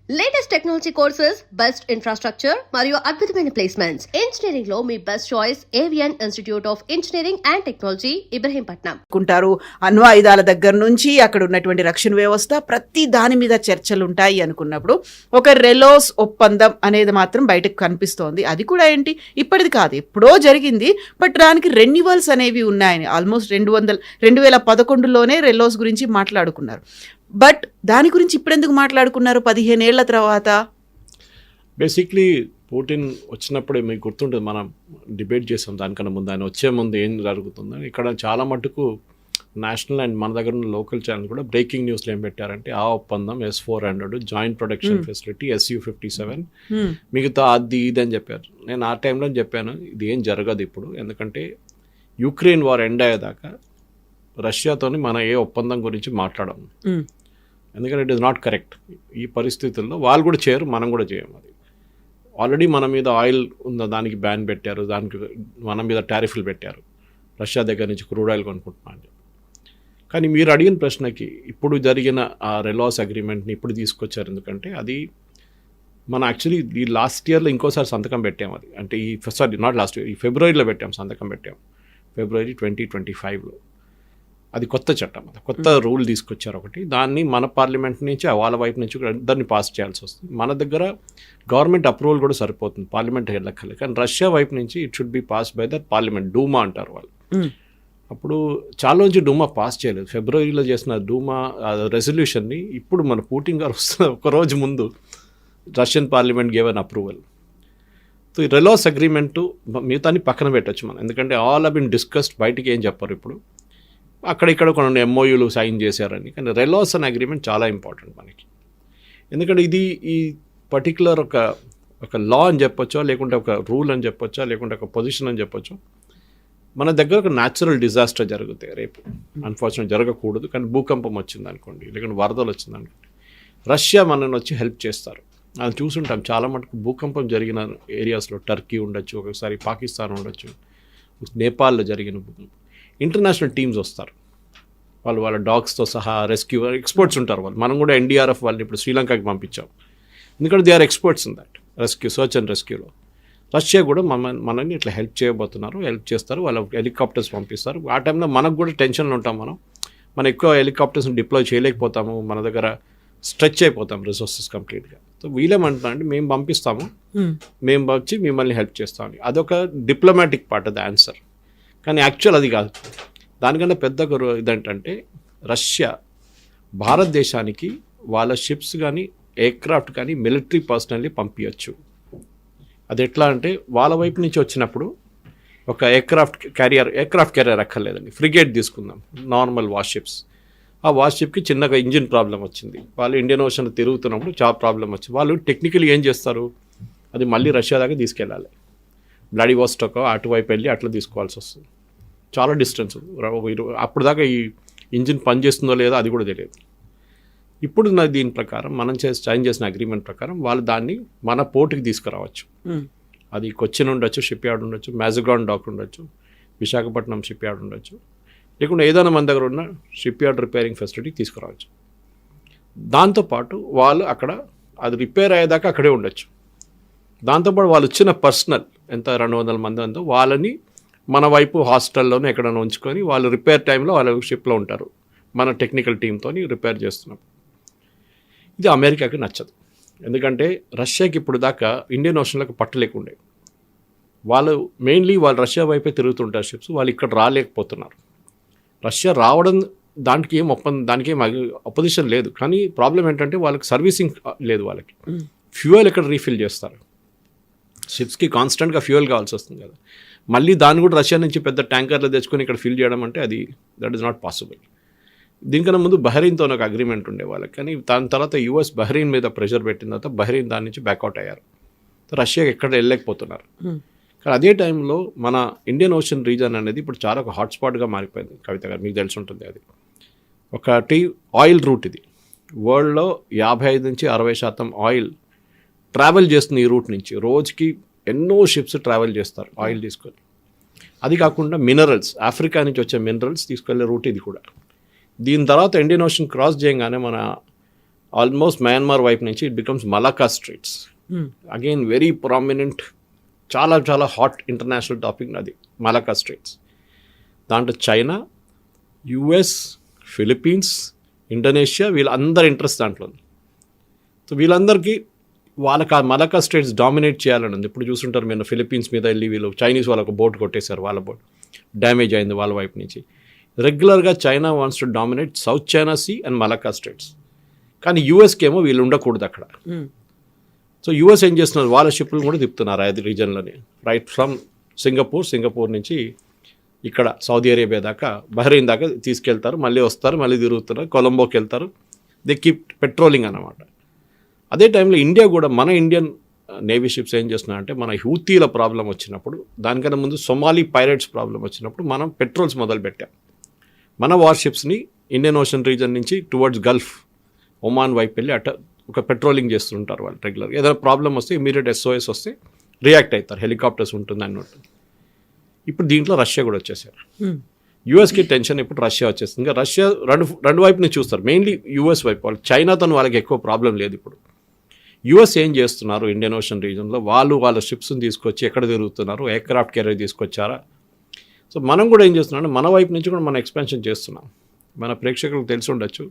Latest technology courses, best infrastructure మరియు అద్భుతమైన placements. Engineering లో మీ best choice Avian institute of engineering and technology, Ibrahimpatnam. కుంటారు అణ్వాయుధాల దగ్గర నుంచి అక్కడ ఉన్నటువంటి రక్షణ వ్యవస్థ ప్రతి దాని మీద చర్చలు ఉంటాయి అనుకున్నప్పుడు ఒక రెలోస్ ఒప్పందం అనేది మాత్రం బయటకు కనిపిస్తోంది. అది కూడా ఏంటి, ఇప్పటిది కాదు, ఎప్పుడో జరిగింది. బట్ దానికి రెన్యువల్స్ అనేవి ఉన్నాయని ఆల్మోస్ట్ 2011లోనే రెలోస్ గురించి మాట్లాడుకున్నారు. బట్ దాని గురించి ఇప్పుడెందుకు మాట్లాడుకున్నారు 15 ఏళ్ల తర్వాత? బేసిక్లీ పుటిన్ వచ్చినప్పుడే మీకు గుర్తుంటుంది, మనం డిబేట్ చేసాం దానికన్నా ముందు, ఆయన వచ్చే ముందు ఏం జరుగుతుందని. ఇక్కడ చాలా మటుకు నేషనల్ అండ్ మన దగ్గర ఉన్న లోకల్ ఛానల్ కూడా బ్రేకింగ్ న్యూస్లో ఏం పెట్టారంటే ఆ ఒప్పందం S-400 joint production facility SU-57 మిగతా అది ఇది అని చెప్పారు. నేను ఆ టైంలో చెప్పాను ఇది ఏం జరగదు ఇప్పుడు, ఎందుకంటే యుక్రెయిన్ వార్ ఎండ్ అయ్యేదాకా రష్యాతోని మన ఏ ఒప్పందం గురించి మాట్లాడము, ఎందుకంటే ఇట్ ఈస్ నాట్ కరెక్ట్. ఈ పరిస్థితుల్లో వాళ్ళు కూడా చేయరు, మనం కూడా చేయము. అది ఆల్రెడీ మన మీద ఆయిల్ ఉందో దానికి బ్యాన్ పెట్టారు, దానికి మన మీద టారిఫ్లు పెట్టారు, రష్యా దగ్గర నుంచి క్రూడ్ ఆయిల్ కొనుక్కుంటున్నాను. కానీ మీరు అడిగిన ప్రశ్నకి ఇప్పుడు జరిగిన ఆ రెలాస్ అగ్రిమెంట్ని ఇప్పుడు తీసుకొచ్చారు, ఎందుకంటే అది మన యాక్చువల్లీ ఈ లాస్ట్ ఇయర్లో ఇంకోసారి సంతకం పెట్టాము. అది అంటే నాట్ లాస్ట్ ఇయర్, ఈ ఫిబ్రవరిలో సంతకం పెట్టాము, ఫిబ్రవరి 2025లో. అది కొత్త చట్టం, అది కొత్త రూల్ తీసుకొచ్చారు ఒకటి. దాన్ని మన పార్లమెంట్ నుంచి వాళ్ళ వైపు నుంచి దాన్ని పాస్ చేయాల్సి వస్తుంది. మన దగ్గర గవర్నమెంట్ అప్రూవల్ కూడా సరిపోతుంది, పార్లమెంట్ వెళ్ళక్కర్లేదు. కానీ రష్యా వైపు నుంచి it should be pass by the parliament, Duma అంటారు వాళ్ళు. అప్పుడు చాలా నుంచి డూమా పాస్ చేయలేదు. ఫిబ్రవరిలో చేసిన డూమా రెజల్యూషన్ని ఇప్పుడు మన పుటిన్ గారు వస్తున్న ఒకరోజు ముందు Russian parliament gave an approval. So ఈ రెలాస్ అగ్రిమెంటు మిగతాన్ని పక్కన పెట్టచ్చు మనం, ఎందుకంటే ఆల్ హావ్ బీన్ డిస్కస్డ్, బయటికి ఏం చెప్పరు ఇప్పుడు. అక్కడిక్కడ కొన్ని MOUలు సైన్ చేశారని. కానీ రెలాస్ అనే అగ్రిమెంట్ చాలా ఇంపార్టెంట్ మనకి, ఎందుకంటే ఇది ఈ పర్టికులర్ ఒక లా అని చెప్పొచ్చా, లేకుంటే ఒక రూల్ అని చెప్పొచ్చా, లేకుంటే ఒక పొజిషన్ అని చెప్పొచ్చు. మన దగ్గర ఒక న్యాచురల్ డిజాస్టర్ జరుగుతాయి రేపు, అన్ఫార్చునేట్ జరగకూడదు, కానీ భూకంపం వచ్చింది అనుకోండి, లేకుంటే వరదలు వచ్చింది అనుకోండి, రష్యా మనని వచ్చి హెల్ప్ చేస్తారు. అది చూసుంటాం చాలా మటుకు. భూకంపం జరిగిన ఏరియాస్లో టర్కీ ఉండొచ్చు, ఒకసారి పాకిస్తాన్ ఉండొచ్చు, నేపాల్లో జరిగిన భూకంపం, ఇంటర్నేషనల్ టీమ్స్ వస్తారు, వాళ్ళ డాగ్స్తో సహా రెస్క్యూ ఎక్స్పర్ట్స్ ఉంటారు వాళ్ళు. మనం కూడా NDRF వాళ్ళని ఇప్పుడు శ్రీలంకకి పంపించాం, ఎందుకంటే they are experts in that search and రెస్క్యూలో. రష్యా కూడా మనల్ని ఇట్లా హెల్ప్ చేయబోతున్నారు, హెల్ప్ చేస్తారు, వాళ్ళ హెలికాప్టర్స్ పంపిస్తారు. ఆ టైంలో మనకు కూడా టెన్షన్లో ఉంటాం, మనం ఎక్కువ హెలికాప్టర్స్ని డిప్లాయ్ చేయలేకపోతాము, మన దగ్గర స్ట్రెచ్ అయిపోతాం రిసోర్సెస్ కంప్లీట్గా. సో వీళ్ళేమంటున్నారంటే మేము పంపిస్తాము, మేము వచ్చి మిమ్మల్ని హెల్ప్ చేస్తామని. అదొక diplomatic part of the answer, కానీ యాక్చువల్ అది కాదు. దానికన్నా పెద్ద ఇదేంటంటే రష్యా భారతదేశానికి వాళ్ళ షిప్స్ కానీ ఎయిర్క్రాఫ్ట్ కానీ మిలిటరీ పర్సనల్ని పంపించచ్చు. అది ఎట్లా అంటే వాళ్ళ వైపు నుంచి వచ్చినప్పుడు ఒక ఎయిర్క్రాఫ్ట్ క్యారియర్ అక్కర్లేదండి, ఫ్రిగేట్ తీసుకుందాం, నార్మల్ వార్షిప్స్. ఆ వార్షిప్కి చిన్నగా ఇంజిన్ ప్రాబ్లం వచ్చింది, వాళ్ళు ఇండియన్ ఓషన్ తిరుగుతున్నప్పుడు చాలా ప్రాబ్లం వచ్చింది. వాళ్ళు టెక్నికల్ ఏం చేస్తారు, అది మళ్ళీ రష్యా దాకా తీసుకెళ్ళాలి, వ్లాడివోస్టాక్ అటువైపు వెళ్ళి అట్లా తీసుకోవాల్సి వస్తుంది, చాలా డిస్టెన్స్. అప్పుడు దాకా ఈ ఇంజిన్ పనిచేస్తుందో లేదో అది కూడా తెలియదు. ఇప్పుడు దీని ప్రకారం మనం సైన్ చేసిన అగ్రిమెంట్ ప్రకారం వాళ్ళు దాన్ని మన పోర్టుకి తీసుకురావచ్చు. అది కొచ్చిన్ ఉండొచ్చు, షిప్ యార్డ్ ఉండొచ్చు, మ్యాజగాన్ డాక్ ఉండొచ్చు, విశాఖపట్నం షిప్ యార్డ్ ఉండొచ్చు, లేకుంటే ఏదైనా మన దగ్గర ఉన్న షిప్ యార్డ్ రిపేరింగ్ ఫెసిలిటీకి తీసుకురావచ్చు. దాంతోపాటు వాళ్ళు అక్కడ అది రిపేర్ అయ్యేదాకా అక్కడే ఉండొచ్చు. దాంతోపాటు వాళ్ళు వచ్చిన పర్సనల్ ఎంత 200 మంది అందో వాళ్ళని మన వైపు హాస్టల్లోనే ఎక్కడైనా ఉంచుకొని వాళ్ళు రిపేర్ టైంలో వాళ్ళ షిప్లో ఉంటారు, మన టెక్నికల్ టీంతో రిపేర్ చేస్తున్నాం. ఇది అమెరికాకి నచ్చదు, ఎందుకంటే రష్యాకి ఇప్పుడు దాకా ఇండియన్ ఓషన్లకు పట్టలేకుండే. వాళ్ళు రష్యా వైపే తిరుగుతుంటారు షిప్స్, వాళ్ళు ఇక్కడ రాలేకపోతున్నారు. రష్యా రావడం దానికి ఏం అపోజిషన్ లేదు, కానీ ప్రాబ్లం ఏంటంటే వాళ్ళకి సర్వీసింగ్ లేదు, వాళ్ళకి ఫ్యూయల్ ఎక్కడ రీఫిల్ చేస్తారు, షిప్స్కి కాన్స్టెంట్గా ఫ్యూయల్ కావాల్సి వస్తుంది కదా, మళ్ళీ దాన్ని కూడా రష్యా నుంచి పెద్ద ట్యాంకర్లు తెచ్చుకొని ఇక్కడ ఫిల్ చేయడం అంటే దట్ ఈస్ నాట్ పాసిబుల్. దీనికన్నా ముందు బహ్రెయిన్తో ఒక అగ్రిమెంట్ ఉండే వాళ్ళకి, కానీ దాని తర్వాత US బహ్రెయిన్ మీద ప్రెషర్ పెట్టిన తర్వాత బహ్రెయిన్ దాని నుంచి బ్యాక్అవుట్ అయ్యారు, రష్యాకి ఎక్కడ వెళ్ళలేకపోతున్నారు. కానీ అదే టైంలో మన ఇండియన్ ఓషన్ రీజన్ అనేది ఇప్పుడు చాలా ఒక హాట్స్పాట్గా మారిపోయింది. కవిత గారు మీకు తెలిసి ఉంటుంది, అది ఒకటి ఆయిల్ రూట్. ఇది వరల్డ్లో 55 నుంచి 60% ఆయిల్ ట్రావెల్ చేస్తుంది ఈ రూట్ నుంచి. రోజుకి ఎన్నో షిప్స్ ట్రావెల్ చేస్తారు ఆయిల్ తీసుకొని. అది కాకుండా మినరల్స్, ఆఫ్రికా నుంచి వచ్చే మినరల్స్ తీసుకెళ్లే రూట్ ఇది కూడా. దీని తర్వాత ఇండియన్ ఓషన్ క్రాస్ చేయగానే మన ఆల్మోస్ట్ మయన్మార్ వైపు నుంచి it becomes Malacca Strides. Again very prominent, చాలా చాలా హాట్ ఇంటర్నేషనల్ టాపిక్ అది మలాకా స్ట్రైట్స్. దాంట్లో చైనా, యుఎస్, ఫిలిప్పీన్స్, ఇండోనేషియా వీళ్ళందరి ఇంట్రెస్ట్ దాంట్లో ఉంది. సో వీళ్ళందరికీ వాళ్ళకి ఆ మలాకా స్ట్రైట్స్ డామినేట్ చేయాలని ఉంది. ఇప్పుడు చూస్తుంటారు మీరు ఫిలిప్పీన్స్ మీద వెళ్ళి వీళ్ళు చైనీస్ వాళ్ళకు బోట్ కొట్టేశారు, వాళ్ళ బోట్ డ్యామేజ్ అయింది వాళ్ళ వైపు నుంచి. రెగ్యులర్గా China wants to dominate South China Sea and Malacca straits. కానీ యూఎస్కి ఏమో వీళ్ళు ఉండకూడదు అక్కడ. సో యూఎస్ ఏం చేస్తున్నారు, వాళ్ళ షిప్లు కూడా తిప్పుతున్నారు అది రీజన్లోనే, రైట్ ఫ్రమ్ సింగపూర్ నుంచి ఇక్కడ సౌదీ అరేబియా దాకా, బహ్రెయిన్ దాకా తీసుకెళ్తారు, మళ్ళీ వస్తారు, మళ్ళీ తిరుగుతున్నారు, కొలంబోకి వెళ్తారు. దే కీప్ పెట్రోలింగ్ అన్నమాట. అదే టైంలో ఇండియా కూడా, మన ఇండియన్ నేవీ షిప్స్ ఏం చేస్తున్నారంటే, మన హూతీల ప్రాబ్లం వచ్చినప్పుడు, దానికన్నా ముందు సొమాలీ పైరేట్స్ ప్రాబ్లం వచ్చినప్పుడు మనం పెట్రోల్స్ మొదలుపెట్టాం. మన వార్ షిప్స్ని ఇండియన్ ఓషన్ రీజన్ నుంచి టువర్డ్స్ గల్ఫ్, ఒమాన్ వైపు వెళ్ళి అట్ట ఒక పెట్రోలింగ్ చేస్తుంటారు వాళ్ళు రెగ్యులర్గా. ఏదైనా ప్రాబ్లం వస్తే ఇమీడియట్ SOS వస్తే రియాక్ట్ అవుతారు, హెలికాప్టర్స్ ఉంటుంది అన్నట్టు. ఇప్పుడు దీంట్లో రష్యా కూడా వచ్చేసారు. యూఎస్కి టెన్షన్, ఇప్పుడు రష్యా వచ్చేస్తుంది. ఇంకా రష్యా రెండు వైపు నుంచి చూస్తారు, మెయిన్లీ యూఎస్ వైపు. వాళ్ళు చైనాతో వాళ్ళకి ఎక్కువ ప్రాబ్లం లేదు. ఇప్పుడు యూఎస్ ఏం చేస్తున్నారు ఇండియన్ ఓషన్ రీజన్లో, వాళ్ళ షిప్స్ని తీసుకొచ్చి ఎక్కడ తిరుగుతున్నారు, ఎయిర్క్రాఫ్ట్ క్యారియర్ తీసుకొచ్చారా. సో మనం కూడా ఏం చేస్తున్నాం, మన వైపు నుంచి కూడా మనం ఎక్స్పాన్షన్ చేస్తున్నాం. మన ప్రేక్షకులకు తెలిసి ఉండొచ్చు,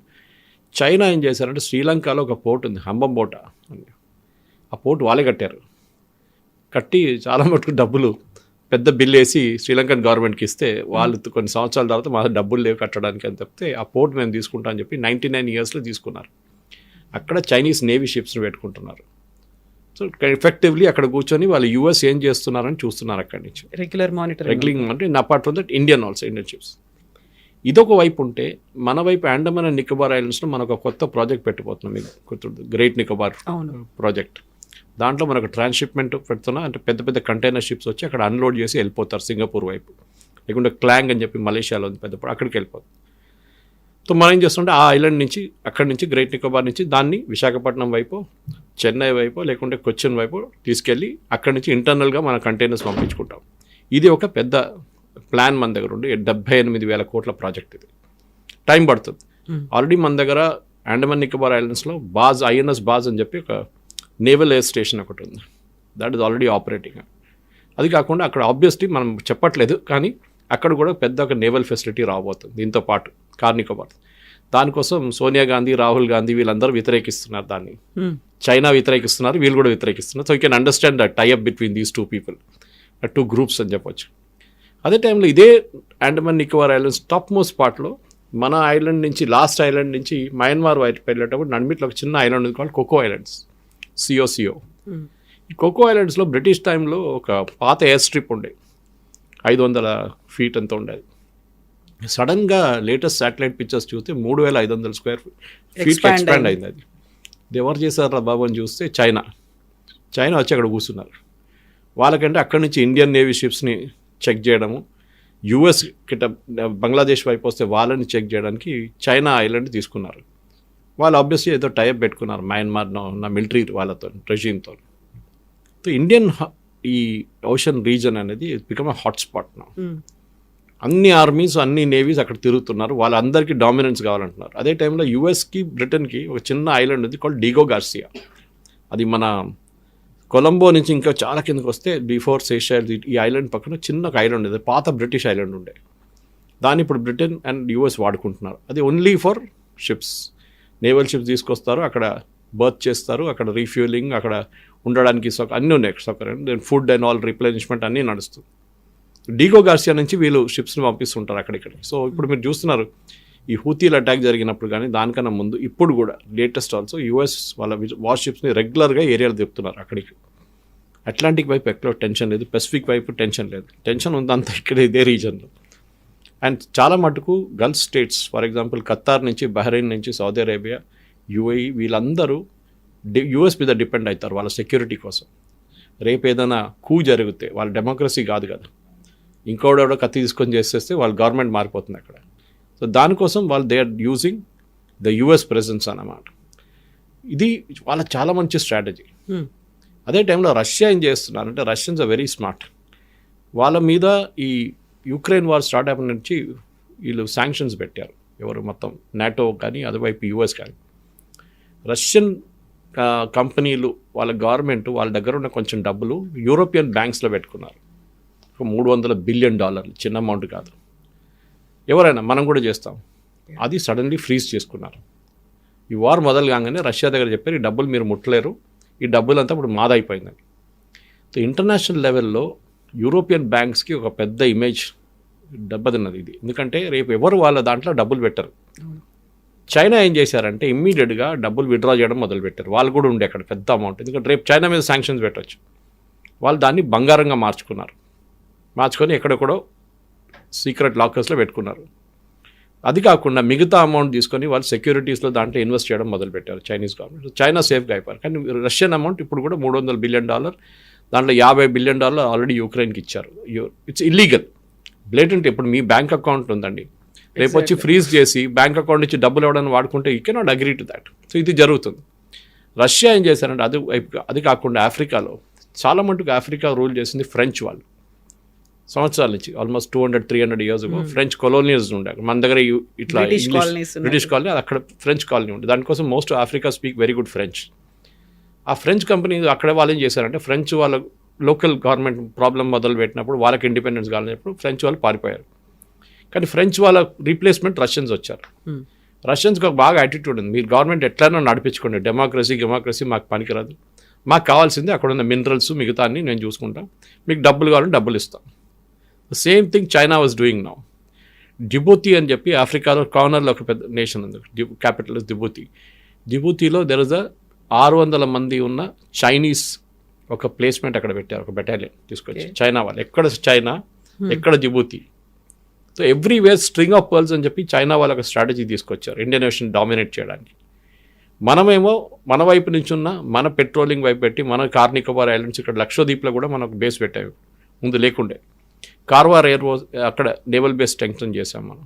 చైనా ఏం చేశారంటే శ్రీలంకలో ఒక పోర్ట్ ఉంది, హంబంబోట అని. ఆ పోర్ట్ వాళ్ళే కట్టి చాలా మటుకు డబ్బులు పెద్ద బిల్ వేసి శ్రీలంకన్ గవర్నమెంట్కి ఇస్తే, వాళ్ళు కొన్ని సంవత్సరాల తర్వాత మా డబ్బులు లేవు కట్టడానికి అని చెప్తే, ఆ పోర్ట్ మేము తీసుకుంటాం అని చెప్పి 99 yearsలో తీసుకున్నారు. అక్కడ చైనీస్ నేవీ షిప్స్ని పెట్టుకుంటున్నారు. సో ఎఫెక్టివ్లీ అక్కడ కూర్చొని వాళ్ళు యూఎస్ ఏం చేస్తున్నారని చూస్తున్నారు అక్కడి నుంచి, రెగ్యులర్ మానిటరింగ్. అంటే apart from that Indian ships. ఇదొక వైపు ఉంటే, మన వైపు అండమాన్ అండ్ నికోబార్ ఐలాండ్స్లో మనం ఒక కొత్త ప్రాజెక్ట్ పెట్టిపోతున్నాం, మీకు గుర్తుంది, గ్రేట్ నికోబార్ ప్రాజెక్ట్. దాంట్లో మనకు ట్రాన్స్షిప్మెంట్ పెడుతున్నా, అంటే పెద్ద పెద్ద కంటైనర్ షిప్స్ వచ్చి అక్కడ అన్లోడ్ చేసి వెళ్ళిపోతారు సింగపూర్ వైపు, లేకుంటే క్లాంగ్ అని చెప్పి మలేషియాలో ఉంది పెద్ద, అక్కడికి వెళ్ళిపోతారు. సో మనం ఏం చేస్తుంటే ఆ ఐలాండ్ నుంచి, అక్కడి నుంచి గ్రేట్ నికోబార్ నుంచి దాన్ని విశాఖపట్నం వైపు, చెన్నై వైపు, లేకుంటే కొచ్చిన్ వైపు తీసుకెళ్ళి అక్కడి నుంచి ఇంటర్నల్గా మన కంటైనర్స్ పంపించుకుంటాం. ఇది ఒక పెద్ద ప్లాన్ మన దగ్గర ఉండి 78,000 కోట్ల ప్రాజెక్ట్. ఇది టైం పడుతుంది. ఆల్రెడీ మన దగ్గర అండమాన్ నికోబార్ ఐలాండ్స్లో INS బాజ్ అని చెప్పి ఒక నేవల్ ఎయిర్ స్టేషన్ ఒకటి ఉంది. That is already operating. అది కాకుండా అక్కడ ఆబ్వియస్లీ మనం చెప్పట్లేదు, కానీ అక్కడ కూడా పెద్ద ఒక నేవల్ ఫెసిలిటీ రాబోతుంది దీంతో పాటు కార్ నికోబార్. దానికోసం సోనియా గాంధీ, రాహుల్ గాంధీ వీళ్ళందరూ వ్యతిరేకిస్తున్నారు దాన్ని. చైనా వ్యతిరేకిస్తున్నారు, వీళ్ళు కూడా వ్యతిరేకిస్తున్నారు. So you can understand the tie up between these two people, two groups అని చెప్పొచ్చు. అదే టైంలో ఇదే Andaman Nicobar islands top most పార్ట్లో, మన ఐలాండ్ నుంచి, లాస్ట్ ఐలాండ్ నుంచి మయన్మార్ వైపు వెళ్ళేటప్పుడు నడిమిట్లో ఒక చిన్న ఐలాండ్ ఉంది కాల్డ్ కోకో ఐలాండ్స్, CO. ఈ కోకో ఐలాండ్స్లో బ్రిటిష్ టైంలో ఒక పాత ఎయిర్ స్ట్రిప్ ఉండే, 500 feet అంత ఉండేది. సడన్గా లేటెస్ట్ శాటిలైట్ పిక్చర్స్ చూస్తే 3,500 square feet ఎక్స్పాండ్ అయింది. అది ఎవరు చేశారు బాబు అని చూస్తే చైనా వచ్చి అక్కడ కూర్చున్నారు. వాళ్ళకంటే అక్కడి నుంచి ఇండియన్ నేవీ షిప్స్ని చెక్ చేయడము, యూఎస్ కిట బంగ్లాదేశ్ వైపు వస్తే వాళ్ళని చెక్ చేయడానికి చైనా ఐలాండ్ తీసుకున్నారు. వాళ్ళు ఆబ్వియస్లీ ఏదో టైప్ పెట్టుకున్నారు మయన్మార్ ఉన్న మిలిటరీ వాళ్ళతో, రెజీమ్తో. సో ఇండియన్ ఈ ఓషన్ రీజన్ అనేది బికమ్ అ హాట్స్పాట్ నా. అన్ని ఆర్మీస్, అన్ని నేవీస్ అక్కడ తిరుగుతున్నారు, వాళ్ళందరికీ డామినెన్స్ కావాలంటున్నారు. అదే టైంలో యూఎస్కి, బ్రిటన్కి ఒక చిన్న ఐలాండ్ ఉంది కాల్డ్ డిగో గార్సియా. అది మన కొలంబో నుంచి ఇంకా చాలా కిందకి వస్తే బిఫోర్ సేషెల్స్, ఈ ఐలాండ్ పక్కన చిన్న ఒక ఐలాండ్ ఉంది, పాత బ్రిటిష్ ఐలాండ్ ఉండే. దాన్ని ఇప్పుడు బ్రిటన్ అండ్ యూఎస్ వాడుకుంటున్నారు. అది only for ships, naval ships తీసుకొస్తారు, అక్కడ బర్త్ చేస్తారు, అక్కడ రీఫ్యూలింగ్, అక్కడ ఉండడానికి అన్నీ ఉన్నాయి, then food and all replenishment అన్నీ నడుస్తుంది. డిగో గార్సియా నుంచి వీళ్ళు షిప్స్ని పంపిస్తుంటారు అక్కడిక్కడ. సో ఇప్పుడు మీరు చూస్తున్నారు ఈ హూతీల అటాక్ జరిగినప్పుడు కానీ దానికన్నా ముందు ఇప్పుడు కూడా లేటెస్ట్ ఆల్సో యూఎస్ వాళ్ళ వార్ షిప్స్ని రెగ్యులర్గా ఏరియాలో తిప్పుతున్నారు అక్కడికి. అట్లాంటిక్ వైపు ఎక్కడ టెన్షన్ లేదు, పెసిఫిక్ వైపు టెన్షన్ లేదు. టెన్షన్ ఉందంతా ఇక్కడ ఇదే రీజన్లో. అండ్ చాలా మటుకు Gulf states, for example Qatar నుంచి, బహ్రెయిన్ నుంచి, సౌదీ అరేబియా, UAE వీళ్ళందరూ యూఎస్ మీద డిపెండ్ అవుతారు వాళ్ళ సెక్యూరిటీ కోసం. రేపు ఏదైనా కూ జరిగితే, వాళ్ళ డెమోక్రసీ కాదు కదా, ఇంకోడెవడో కత్తి తీసుకొని చేసేస్తే వాళ్ళ గవర్నమెంట్ మారిపోతుంది అక్కడ. సో దానికోసం వాళ్ళు they are using the US presence అన్నమాట. ఇది వాళ్ళ చాలా మంచి స్ట్రాటజీ. అదే టైంలో రష్యా ఏం చేస్తున్నారంటే, రష్యన్స్ ఆర్ వెరీ స్మార్ట్. వాళ్ళ మీద ఈ యుక్రెయిన్ వార్ స్టార్ట్ అయిన నుంచి వీళ్ళు శాంక్షన్స్ పెట్టారు, ఎవరు మొత్తం నాటో కానీ, అటువైపు యుఎస్ కానీ. రష్యన్ కంపెనీలు వాళ్ళ గవర్నమెంట్ వాళ్ళ దగ్గర ఉన్న కొంచెం డబ్బులు యూరోపియన్ బ్యాంక్స్లో పెట్టుకున్నారు. $300 బిలియన్, చిన్న అమౌంట్ కాదు. ఎవరైనా మనం కూడా చేస్తాం. అది సడన్లీ ఫ్రీజ్ చేసుకున్నారు. ఈ వార్ మొదలు కాగానే రష్యా దగ్గర చెప్పారు, ఈ డబ్బులు మీరు ముట్టలేరు, ఈ డబ్బులంతా ఇప్పుడు మాదైపోయిందని. సో ఇంటర్నేషనల్ లెవెల్లో యూరోపియన్ బ్యాంక్స్కి ఒక పెద్ద ఇమేజ్ దెబ్బతిన్నది ఇది. ఎందుకంటే రేపు ఎవరు వాళ్ళ దాంట్లో డబ్బులు పెట్టరు. చైనా ఏం చేశారంటే ఇమ్మీడియట్గా డబ్బులు విత్డ్రా చేయడం మొదలుపెట్టారు. వాళ్ళు కూడా ఉండే అక్కడ పెద్ద అమౌంట్, ఎందుకంటే రేపు చైనా మీద శాంక్షన్స్ పెట్టవచ్చు. వాళ్ళు దాన్ని బంగారంగా మార్చుకొని ఎక్కడెక్కడో సీక్రెట్ లాకర్స్లో పెట్టుకున్నారు. అది కాకుండా మిగతా అమౌంట్ తీసుకొని వాళ్ళు సెక్యూరిటీస్లో దాంట్లో ఇన్వెస్ట్ చేయడం మొదలుపెట్టారు చైనీస్ గవర్నమెంట్. చైనా సేఫ్గా అయిపోయారు. కానీ రష్యన్ అమౌంట్ ఇప్పుడు కూడా $300 బిలియన్, దాంట్లో $50 బిలియన్ ఆల్రెడీ యూక్రెయిన్కి ఇచ్చారు. It's illegal, blatant. ఇప్పుడు మీ బ్యాంక్ అకౌంట్ ఉందండి, రేపు వచ్చి ఫ్రీజ్ చేసి బ్యాంక్ అకౌంట్ నుంచి డబ్బులు ఇవ్వడానికి వాడుకుంటే you cannot agree to that. So ఇది జరుగుతుంది. రష్యా ఏం చేశారంటే అది కాకుండా ఆఫ్రికాలో చాలా మటుకు ఆఫ్రికా రూల్ చేసింది ఫ్రెంచ్ వాళ్ళు. సంవత్సరాల నుంచి ఆల్మోస్ట్ 200-300 ఇయర్స్ ఫ్రెంచ్ కొలోనియల్స్ ఉండే. మన దగ్గర ఇట్లా బ్రిటిష్ కాలనీ, అది అక్కడ ఫ్రెంచ్ కాలనీ ఉండే. దానికోసం most Africa speak very good French. ఆ ఫ్రెంచ్ కంపెనీ అక్కడ వాళ్ళు ఏం చేశారంటే ఫ్రెంచ్ వాళ్ళ లోకల్ గవర్నమెంట్ ప్రాబ్లం మొదలు పెట్టినప్పుడు, వాళ్ళకి ఇండిపెండెన్స్ కావాలన్నప్పుడు ఫ్రెంచ్ వాళ్ళు పారిపోయారు. కానీ ఫ్రెంచ్ వాళ్ళ రీప్లేస్మెంట్ రష్యన్స్ వచ్చారు. రష్యన్స్కి ఒక బాగా యాటిట్యూడ్ ఉంది, మీరు గవర్నమెంట్ ఎట్లైనా నడిపించుకోండి, డెమోక్రసీ మాకు పనికిరాదు, మాకు కావాల్సింది అక్కడ ఉన్న మినరల్స్ మిగతా అన్ని నేను చూసుకుంటాం, మీకు డబ్బులు కావాలని డబ్బులు ఇస్తాం. Same thing China was doing now. Djibouti అని చెప్పి ఆఫ్రికాలో కార్నర్లో ఒక పెద్ద నేషన్ ఉంది, క్యాపిటల్ జిబూతి. జిబూతిలో దెర్ ఇస్ 600 మంది ఉన్న చైనీస్ ఒక ప్లేస్మెంట్ అక్కడ పెట్టారు, ఒక బెటాలియన్ తీసుకొచ్చి. చైనా వాళ్ళు ఎక్కడ చైనా, ఎక్కడ Djibouti. So everywhere string of pearls అని చెప్పి చైనా వాళ్ళు ఒక స్ట్రాటజీ తీసుకొచ్చారు ఇండియన్ ఓషన్ డామినేట్ చేయడానికి. మనమేమో మన వైపు నుంచి ఉన్న మన పెట్రోలింగ్ వైపు పెట్టి మన కార్నికోబార్ ఐలాండ్స్ ఇక్కడ లక్షద్వీప్లో కూడా మనం ఒక బేస్ పెట్టాము, ముందు లేకుండే. కార్వార్ అక్కడ నేవల్ బేస్ స్ట్రెంగ్తన్ చేసాం మనం.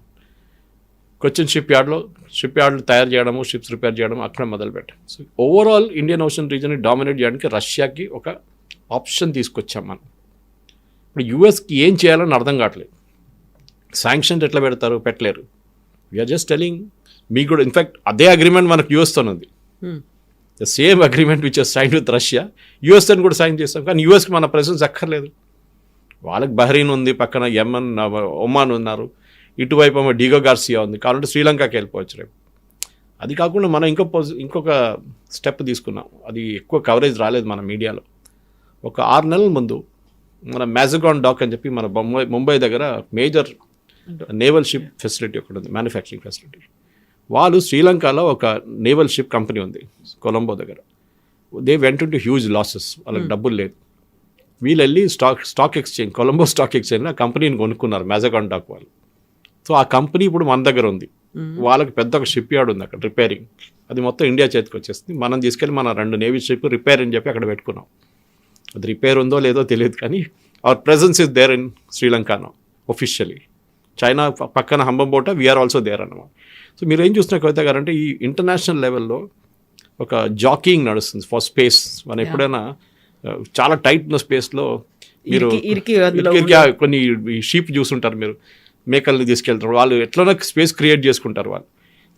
కొచ్చిన్ షిప్ యార్డ్లు తయారు చేయడము, షిప్స్ రిపేర్ చేయడం అక్కడ మొదలుపెట్టాం. సో ఓవరాల్ ఇండియన్ ఓషన్ రీజన్ని డామినేట్ చేయడానికి రష్యాకి ఒక ఆప్షన్ తీసుకొచ్చాం మనం. ఇప్పుడు యూఎస్కి ఏం చేయాలని అర్థం కావట్లేదు. శాంక్షన్స్ ఎట్లా పెడతారు, పెట్టలేరు. వీఆర్ జస్ట్ టెలింగ్ మీకు కూడా. ఇన్ఫ్యాక్ట్ అదే అగ్రిమెంట్ మనకు యూఎస్తో ఉంది, the same agreement which is sign with Russia. యూఎస్తో కూడా సైన్ చేస్తాం, కానీ యూఎస్కి మన ప్రెసెన్స్ అక్కర్లేదు. వాళ్ళకి బహ్రెయిన్ ఉంది, పక్కన యెమెన్, ఒమాన్ ఉన్నారు, ఇటువైపు ఏమో డిగో గార్సియా ఉంది, కాబట్టి శ్రీలంకకి వెళ్ళిపోవచ్చు రేపు. అది కాకుండా మనం ఇంకొక స్టెప్ తీసుకున్నాం, అది ఎక్కువ కవరేజ్ రాలేదు మన మీడియాలో. ఒక 6 నెలల ముందు మన మ్యాజగాన్ డాక్ అని చెప్పి మన ముంబై దగ్గర మేజర్ నేవల్ షిప్ ఫెసిలిటీ ఒకటి ఉంది, మ్యానుఫ్యాక్చరింగ్ ఫెసిలిటీ. వాళ్ళు శ్రీలంకలో ఒక నేవల్ షిప్ కంపెనీ ఉంది కొలంబో దగ్గర. They went to huge losses, వాళ్ళకి డబ్బులు లేదు. వీళ్ళు వెళ్ళి స్టాక్ ఎక్స్చేంజ్, కొలంబో స్టాక్ ఎక్స్చేంజ్లో ఆ కంపెనీని కొనుక్కున్నారు మ్యాజగాన్ డాక్ వాళ్ళు. సో ఆ కంపెనీ ఇప్పుడు మన దగ్గర ఉంది. వాళ్ళకి పెద్ద ఒక షిప్ యార్డ్ ఉంది అక్కడ రిపేరింగ్. అది మొత్తం ఇండియా చేతికి వచ్చేస్తుంది. మనం తీసుకెళ్ళి మన 2 నేవీ షిప్ రిపేర్ అని చెప్పి అక్కడ పెట్టుకున్నాం. అది రిపేర్ ఉందో లేదో తెలియదు, కానీ our presence is there in శ్రీలంకనో ఒఫిషియలీ. చైనా పక్కన హంబంబోట, వీఆర్ ఆల్సో దేర్ అన్నమాట. సో మీరు ఏం చూస్తున్న కవిత గారు అంటే ఈ ఇంటర్నేషనల్ లెవెల్లో ఒక జాకింగ్ నడుస్తుంది ఫర్ స్పేస్. మనం ఎప్పుడైనా చాలా టైట్ ఉన్న స్పేస్లో మీరు కొన్ని షీప్ చూసుంటారు, మీరు మేకల్ని తీసుకెళ్తారు, వాళ్ళు ఎట్లనో స్పేస్ క్రియేట్ చేసుకుంటారు వాళ్ళు.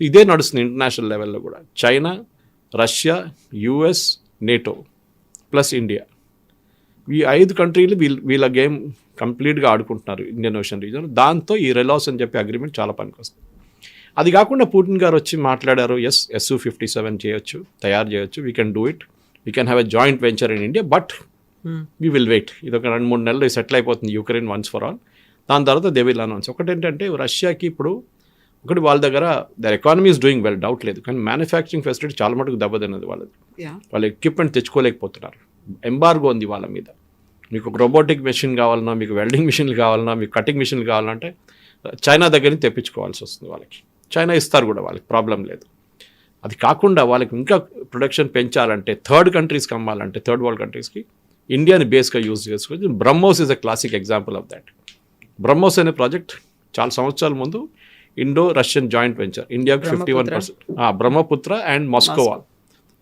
ఇదే నడుస్తుంది ఇంటర్నేషనల్ లెవెల్లో కూడా. China, Russia, US, NATO plus India, ఈ 5 కంట్రీలు వీళ్ళ గేమ్ కంప్లీట్గా ఆడుకుంటున్నారు ఇండియన్ ఓషన్ రీజన్. దాంతో ఈ రెలాస్ అని చెప్పి అగ్రిమెంట్ చాలా పనికొస్తుంది. అది కాకుండా పుటిన్ గారు వచ్చి మాట్లాడారు, Su-57 చేయొచ్చు, తయారు చేయొచ్చు, we can do it, we can have a joint venture in India, but we will wait. ఇది ఒక 2-3 నెలలు సెటిల్ అయిపోతుంది యుక్రెయిన్ వన్స్ ఫర్ ఆల్. దాని తర్వాత దే విల్ అనౌన్స్. ఒకటేంటంటే రష్యాకి ఇప్పుడు వాళ్ళ దగ్గర their economy is doing well, doubt లేదు, కానీ మ్యానుఫ్యాక్చరింగ్ ఫెసిలిటీ చాలా మటుకు దెబ్బతిన్నది వాళ్ళది. వాళ్ళ ఎక్విప్మెంట్ తెచ్చుకోలేకపోతున్నారు, ఎంబార్గో ఉంది వాళ్ళ మీద. మీకు ఒక రోబోటిక్ మెషిన్ కావాలన్నా, మీకు వెల్డింగ్ మిషన్లు కావాలన్నా, మీకు కటింగ్ మిషన్లు కావాలంటే చైనా దగ్గర నుంచి తెప్పించుకోవాల్సి వస్తుంది వాళ్ళకి. చైనా ఇస్తారు కూడా, వాళ్ళకి ప్రాబ్లం లేదు. అది కాకుండా వాళ్ళకి ఇంకా ప్రొడక్షన్ పెంచాలంటే, థర్డ్ కంట్రీస్కి అమ్మాలంటే, థర్డ్ వరల్డ్ కంట్రీస్కి ఇండియాని బేస్గా యూజ్ చేసుకోవచ్చు. BrahMos is a classic example of that. BrahMos అనే ప్రాజెక్ట్ చాలా సంవత్సరాల ముందు ఇండో రష్యన్ జాయింట్ వెంచర్, ఇండియాకి 51%, బ్రహ్మపుత్ర అండ్ మాస్కోవా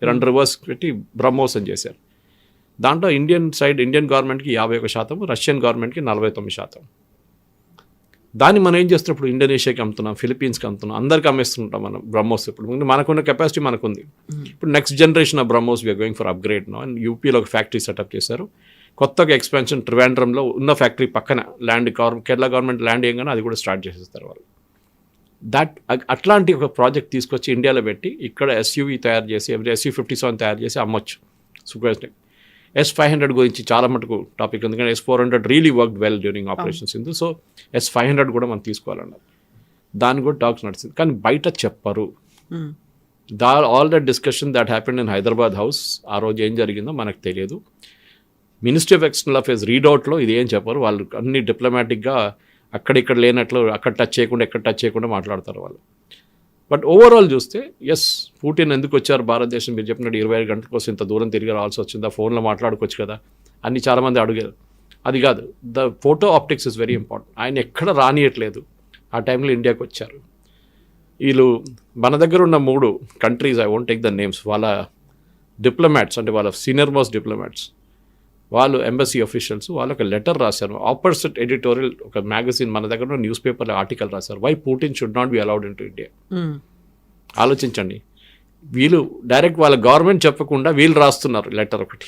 2 రివర్స్ పెట్టి బ్రహ్మోస్ అని చేశారు. దాంట్లో ఇండియన్ గవర్నమెంట్కి 51%, రష్యన్ గవర్నమెంట్కి 49%. దాన్ని మనం ఏం చేస్తున్నప్పుడు ఇండోనేషియాకి అమ్ముతున్నాం, ఫిలిపీన్స్కి అమ్ముతున్నాం, అందరికి అమ్మేస్తుంటాం మనం బ్రహ్మోస్. ఇప్పుడు మనకున్న కెపాసిటీ మనకుంది. ఇప్పుడు next generation of BrahMos we're going for upgrade no. And యూపీలో ఒక ఫ్యాక్టరీ సెటప్ చేశారు. కొత్తగా ఎక్స్పాన్షన్ ట్రివాండ్రంలో ఉన్న ఫ్యాక్టరీ పక్కన ల్యాండ్ కేరళ గవర్నమెంట్ ల్యాండ్ ఏంగానే అది కూడా స్టార్ట్ చేసేస్తారు వాళ్ళు. అట్లాంటి ఒక ప్రాజెక్ట్ తీసుకొచ్చి ఇండియాలో పెట్టి ఇక్కడ ఎస్యూవీ తయారు చేసి SU-57 తయారు చేసి అమ్మొచ్చు. సుఖాస్ని S-500 గురించి చాలా మటుకు టాపిక్ ఉంది, కానీ S-400 really worked well during operations Sindhu. So S-500 కూడా మనం తీసుకోవాలన్నారు. దాని కూడా టాక్స్ నడిచింది, కానీ బయట చెప్పరు. All that discussion that happened in Hyderabad house, ఆ రోజు ఏం జరిగిందో మనకు తెలియదు. మినిస్ట్రీ ఆఫ్ ఎక్స్టర్నల్ అఫేర్స్ రీడౌట్లో ఇది ఏం చెప్పరు. వాళ్ళు అన్ని డిప్లొమాటిక్గా అక్కడిక్కడ లేనట్లు అక్కడ టచ్ చేయకుండా ఎక్కడ టచ్ చేయకుండా మాట్లాడతారు వాళ్ళు. బట్ ఓవరాల్ చూస్తే ఎస్, పుటిన్ ఎందుకు వచ్చారు భారతదేశం, మీరు చెప్పినట్టు 25 గంటల కోసం ఇంత దూరం తిరిగి రావాల్సి వచ్చిందా, ఫోన్లో మాట్లాడుకోవచ్చు కదా అని చాలామంది అడిగారు. అది కాదు, the photo optics is very important. ఆయన ఎక్కడ రానియట్లేదు. ఆ టైంలో ఇండియాకి వచ్చారు వీళ్ళు. మన దగ్గర ఉన్న 3 countries, I won't take the names, వాళ్ళ డిప్లొమాట్స్ అంటే వాళ్ళ సీనియర్ మోస్ట్ డిప్లొమాట్స్, వాళ్ళు ఎంబసీ ఆఫీషియల్స్, వాళ్ళు ఒక లెటర్ రాశారు. ఆపోజిట్ ఎడిటోరియల్ ఒక మ్యాగజైన్ మన దగ్గర ఉన్న న్యూస్ పేపర్లో ఆర్టికల్ రాశారు, why Putin should not be allowed in to India. ఆలోచించండి, వీళ్ళు డైరెక్ట్ వాళ్ళ గవర్నమెంట్ చెప్పకుండా వీళ్ళు రాస్తున్నారు లెటర్ ఒకటి.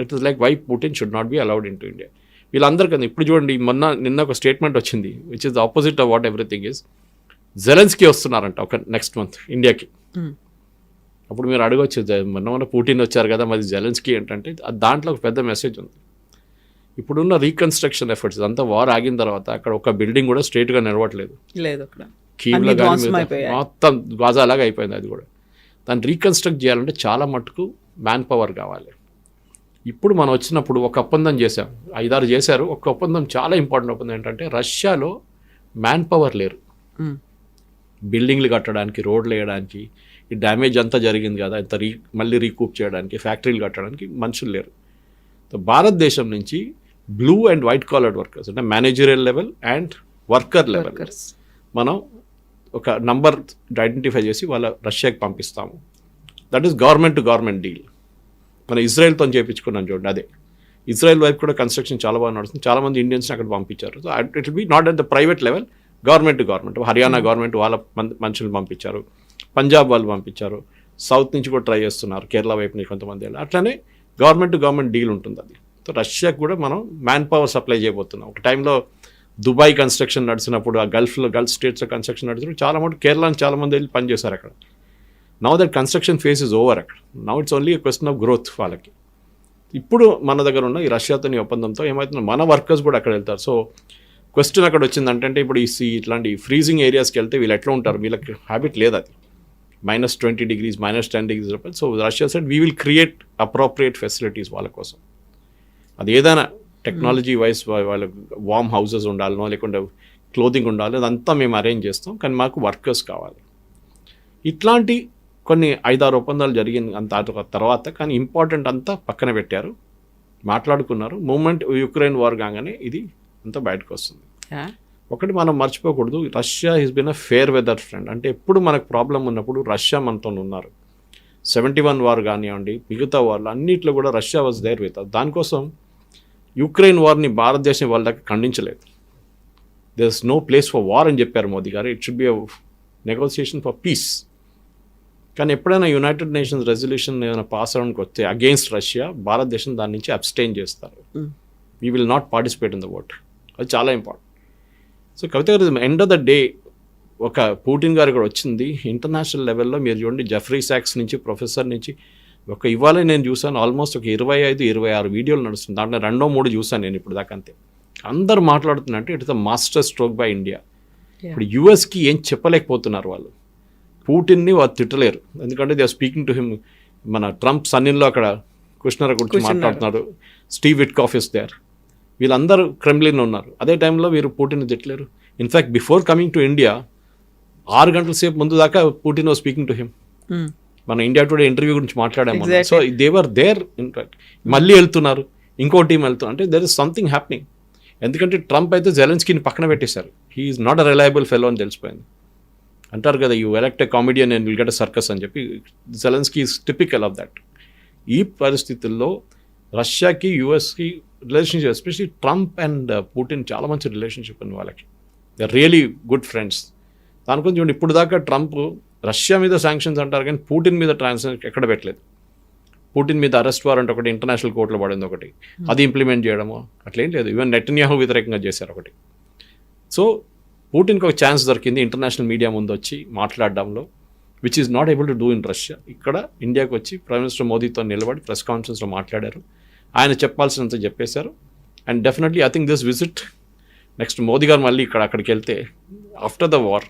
It is like why Putin should not be allowed in to India. వీళ్ళందరికీ ఇప్పుడు చూడండి, నిన్న ఒక స్టేట్మెంట్ వచ్చింది which is the opposite of what everything is. Zelensky వస్తున్నారంట ఒక నెక్స్ట్ మంత్ ఇండియాకి. అప్పుడు మీరు అడగవచ్చు, మొన్న పుటిన్ వచ్చారు కదా, మరి జెలెన్స్కీ ఏంటంటే దాంట్లో ఒక పెద్ద మెసేజ్ ఉంది. ఇప్పుడున్న రీకన్స్ట్రక్షన్ ఎఫర్ట్స్ అంతా వార్ ఆగిన తర్వాత అక్కడ ఒక బిల్డింగ్ కూడా స్ట్రైట్గా నిలవట్లేదు, కీవ్లో కానీ మొత్తం గాజాలాగా అయిపోయింది. అది కూడా దాన్ని రీకన్స్ట్రక్ట్ చేయాలంటే చాలా మటుకు మ్యాన్ పవర్ కావాలి. ఇప్పుడు మనం వచ్చినప్పుడు ఒక ఒప్పందం చేశాం, 5-6 చేశారు. ఒక ఒప్పందం చాలా ఇంపార్టెంట్ ఒప్పందం ఏంటంటే రష్యాలో మ్యాన్ పవర్ లేరు. బిల్డింగ్లు కట్టడానికి, రోడ్లు వేయడానికి, ఈ డ్యామేజ్ అంతా జరిగింది కదా, ఇంత మళ్ళీ రీకూప్ చేయడానికి, ఫ్యాక్టరీలు కట్టడానికి మనుషులు లేరు. భారతదేశం నుంచి blue and white collared workers అంటే managerial level and worker level మనం ఒక నంబర్ ఐడెంటిఫై చేసి వాళ్ళ రష్యాకి పంపిస్తాము. That is government to government deal. మనం ఇజ్రాయెల్తో చేయించుకున్నాం చూడండి, అదే ఇజ్రాయెల్ వైపు కూడా కన్స్ట్రక్షన్ చాలా బాగా నడుస్తుంది. చాలామంది ఇండియన్స్ని అక్కడ పంపించారు. So it will be not at the private level, government to government. Haryana government వాళ్ళ మనుషులు పంపించారు, పంజాబ్ వాళ్ళు పంపించారు, సౌత్ నుంచి కూడా ట్రై చేస్తున్నారు, కేరళ వైపు నుంచి కొంతమంది. అట్లనే గవర్నమెంట్ టు గవర్నమెంట్ డీల్ ఉంటుంది అది. సో రష్యాకి కూడా మనం మ్యాన్ పవర్ సప్లై చేయబోతున్నాం. ఒక టైంలో దుబాయ్ కన్స్ట్రక్షన్ నడిచినప్పుడు, ఆ గల్ఫ్ స్టేట్స్లో కన్స్ట్రక్షన్ నడిచినప్పుడు చాలా మటుకు కేరళ చాలామంది వెళ్ళి పనిచేశారు అక్కడ. Now that construction phase is over అక్కడ. Now it's only a question of growth వాళ్ళకి. ఇప్పుడు మన దగ్గర ఉన్న ఈ రష్యాతో ఒప్పందంతో ఏమవుతుంది, మన వర్కర్స్ కూడా అక్కడ వెళ్తారు. సో క్వశ్చన్ అక్కడ వచ్చిందంటే ఇప్పుడు ఇట్లాంటి ఫ్రీజింగ్ ఏరియాస్కి వెళ్తే వీళ్ళు ఎట్లా ఉంటారు, వీళ్ళకి హ్యాబిట్ లేదు అది, -20 degrees, -10 degrees. So Russia side we will create appropriate facilities వాళ్ళ కోసం. అది ఏదైనా టెక్నాలజీ వైజ్ వాళ్ళ వార్మ్ హౌసెస్ ఉండాలనో లేకుంటే క్లోదింగ్ ఉండాలి, అదంతా మేము అరేంజ్ చేస్తాం, కానీ మాకు వర్కర్స్ కావాలి. ఇట్లాంటి కొన్ని 5-6 ఒప్పందాలు జరిగింది అంత తర్వాత, కానీ ఇంపార్టెంట్ అంతా పక్కన పెట్టారు, మాట్లాడుకున్నారు. మూమెంట్ యుక్రెయిన్ వార్ కాగానే ఇది అంతా బయటకు వస్తుంది. ఒకటి మనం మర్చిపోకూడదు, Russia has been a fair weather friend. అంటే ఎప్పుడు మనకు ప్రాబ్లం ఉన్నప్పుడు రష్యా మనతో ఉన్నారు. 71 వార్ కానివ్వండి, మిగతా వార్లు అన్నింటిలో కూడా రష్యా వాజ్ దేర్ విత్. దానికోసం యుక్రెయిన్ వార్ని భారతదేశం వాళ్ళ దగ్గర ఖండించలేదు. There is no place for war అని చెప్పారు మోదీ గారు. It should be a negotiation for peace. కానీ ఎప్పుడైనా యునైటెడ్ నేషన్స్ రెజల్యూషన్ ఏదైనా పాస్ అవడానికి వస్తే అగెయిన్స్ట్ రష్యా, భారతదేశం దాని నుంచి అబ్స్టైన్ చేస్తారు. We will not participate in the vote. అది చాలా ఇంపార్టెంట్. సో కవిత గారు, ఎండ్ ఆఫ్ ద డే ఒక పుటిన్ గారు కూడా వచ్చింది ఇంటర్నేషనల్ లెవెల్లో. మీరు చూడండి, జెఫ్రీ సాక్స్ నుంచి, ప్రొఫెసర్ నుంచి, ఇవాళ నేను చూసాను ఆల్మోస్ట్ ఒక 25-26 వీడియోలు నడుస్తుంది. దాంట్లో 2-3 చూసాను నేను ఇప్పుడు దాకా. అంతే అందరు మాట్లాడుతున్నట్టు it's a master stroke by India. ఇప్పుడు యూఎస్కి ఏం చెప్పలేకపోతున్నారు వాళ్ళు. పుటిన్ని వాళ్ళు తిట్టలేరు, ఎందుకంటే దే ఆర్ స్పీకింగ్ టు హిమ్. మన ట్రంప్ సన్నిన్లో అక్కడ కుష్నర్ గురించి మాట్లాడుతున్నారు, స్టీవ్ విట్కాఫ్ ఇస్ దేర్, వీళ్ళందరూ క్రెమ్లిన్ ఉన్నారు. అదే టైంలో వీరు పుటిన్ తిట్టలేరు. In fact before coming to India 6 గంటల సేపు ముందు దాకా Putin was speaking to him. మన ఇండియా టుడే ఇంటర్వ్యూ గురించి మాట్లాడాము. So they were there. In fact మళ్ళీ వెళ్తున్నారు, ఇంకో టీం వెళ్తున్నారు. అంటే దెర్ ఇస్ సంథింగ్ హ్యాపెనింగ్. ఎందుకంటే ట్రంప్ అయితే జెలెన్స్కీని పక్కన పెట్టేశారు. He is not a reliable fellow అని తెలిసిపోయింది. అంటారు కదా, you elect a comedian and will get a circus అని చెప్పి. Zelensky is typical of that. ఈ పరిస్థితుల్లో రష్యాకి యూఎస్కి relationship, especially Trump and Putin చాలా మంచి రిలేషన్షిప్ ఉంది వాళ్ళకి. They are really good friends. దాని గురించి చూడండి, ఇప్పుడు దాకా ట్రంప్ రష్యా మీద శాంక్షన్స్ అంటారు కానీ పుటిన్ మీద ట్రాన్సాక్షన్ ఎక్కడ పెట్టలేదు. పుటిన్ మీద అరెస్ట్ వారెంట్ ఒకటి ఇంటర్నేషనల్ కోర్టులో పడింది ఒకటి, అది ఇంప్లిమెంట్ చేయడము అట్లేం లేదు. ఈవెన్ నెటన్యాహు వ్యతిరేకంగా చేశారు ఒకటి. సో పుటిన్కి ఒక ఛాన్స్ దొరికింది ఇంటర్నేషనల్ మీడియా ముందు వచ్చి మాట్లాడడంలో, which is not able to do in Russia. ఇక్కడ ఇండియాకి వచ్చి ప్రైమ్ మినిస్టర్ మోదీతో నిలబడి ప్రెస్ కాన్ఫరెన్స్లో మాట్లాడారు. ఆయన చెప్పాల్సినంత చెప్పేశారు. And definitely I think this visit next Modi గారు మళ్ళీ అక్కడికి వెళ్తే after the war